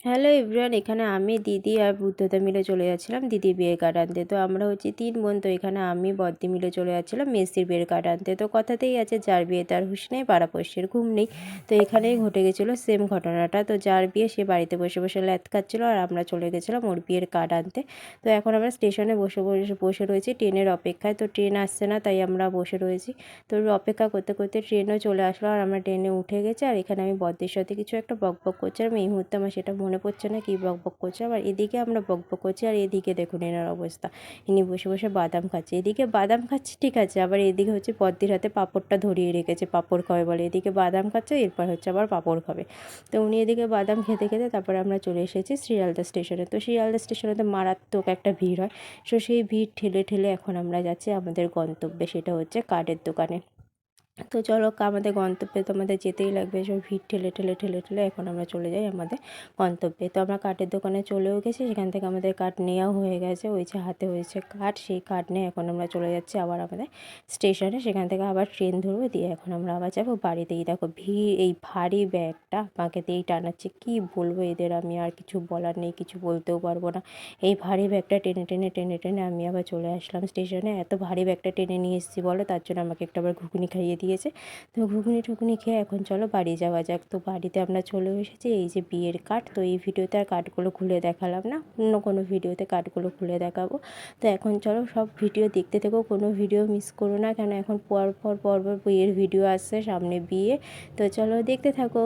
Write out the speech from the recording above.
Hello everyone, এখানে আমি দিদি আর বুদ্ধদা মিলে চলে যাচ্ছিলাম দিদির বিয়ের কার্ড আনতে। তো আমরা হচ্ছে 3 বোন। তো এখানে আমি বদ্দি মিলে চলে যাচ্ছিলাম মেসির বিয়ের কার্ড আনতে। তো কথাতেই আছে যার বিয়ে তার হুঁশ নেই, পাড়াপড়শির ঘুম নেই। তো এখানেই ঘটে গেছিলো সেম ঘটনাটা। তো যার বিয়ে সে বাড়িতে বসে বসে ল্যাদ খাচ্ছিলো আর আমরা চলে গেছিলাম ওর বিয়ের কার্ড আনতে। তো এখন আমরা স্টেশনে বসে বসে বসে রয়েছি ট্রেনের অপেক্ষায়। তো ট্রেন আসছে না, তাই আমরা বসে রয়েছি। তো অপেক্ষা করতে করতে ট্রেনও চলে আসলো আর আমরা ট্রেনে উঠে গেছি। আর এখানে আমি বদ্দির সাথে কিছু একটা বকবক করছিলাম। এই মুহূর্তে আমার সেটা মনে পড়ছে না কী বকবক করছে। আবার এদিকে আমরা বকবক করছি আর এদিকে দেখুন এনার অবস্থা, ইনি বসে বসে বাদাম খাচ্ছে। এদিকে বাদাম খাচ্ছে ঠিক আছে, আবার এদিকে হচ্ছে বদ্দির হাতে পাঁপড়টা ধরিয়ে রেখেছে, পাঁপড় খাবে বলে। এদিকে বাদাম খাচ্ছে, এরপর হচ্ছে আবার পাঁপড় খাবে। তো উনি এদিকে বাদাম খেতে খেতে তারপরে আমরা চলে এসেছি শিয়ালদা স্টেশনে। তো শিয়ালদা স্টেশনে তো মারাত্মক একটা ভিড় হয়। সো সেই ভিড় ঠেলে ঠেলে এখন আমরা যাচ্ছি আমাদের গন্তব্যে, সেটা হচ্ছে কার্ডের দোকানে। তো চলো আমাদের গন্তব্যে তো আমাদের যেতেই লাগবে। সব ভিড় ঠেলে ঠেলে ঠেলে ঠেলে এখন আমরা চলে যাই আমাদের গন্তব্যে। তো আমরা কার্ডের দোকানে চলেও গেছি, সেখান থেকে আমাদের কার্ড নেওয়াও হয়ে গেছে। ওই যে হাতে হয়েছে কার্ড, সেই কার্ড নিয়ে এখন আমরা চলে যাচ্ছি আবার আমাদের স্টেশনে। সেখান থেকে আবার ট্রেন ধরবো, দিয়ে এখন আমরা আবার যাবো বাড়িতে। এই দেখো ভিড়, এই ভারী ব্যাগটা আমাকে দিয়েই টানাচ্ছে। কী বলবো এদের, আমি আর কিছু বলার নেই, কিছু বলতেও পারবো না। এই ভারী ব্যাগটা টেনে টেনে টেনে টেনে আমি আবার চলে আসলাম স্টেশনে। এত ভারী ব্যাগটা টেনে নিয়ে এসেছি বলো, তার জন্য আমাকে একটা আবার ঘুগনি খাইয়ে দিয়েছে। তো ঘুগনি টুগনি খেয়ে এখন চলো বাড়ি যাওয়া যাক। তো বাড়িতে আমরা চলেও এসেছি। এই যে বিয়ের কার্ড, তো এই ভিডিওতে আর কার্ডগুলো খুলে দেখালাম না, অন্য কোনো ভিডিওতে কার্ডগুলো খুলে দেখাবো। তো এখন চলো সব ভিডিও দেখতে থেকো, কোনো ভিডিও মিস করো না, কেন এখন পর পর বিয়ের ভিডিও আসছে, সামনে বিয়ে। তো চলো দেখতে থাকো।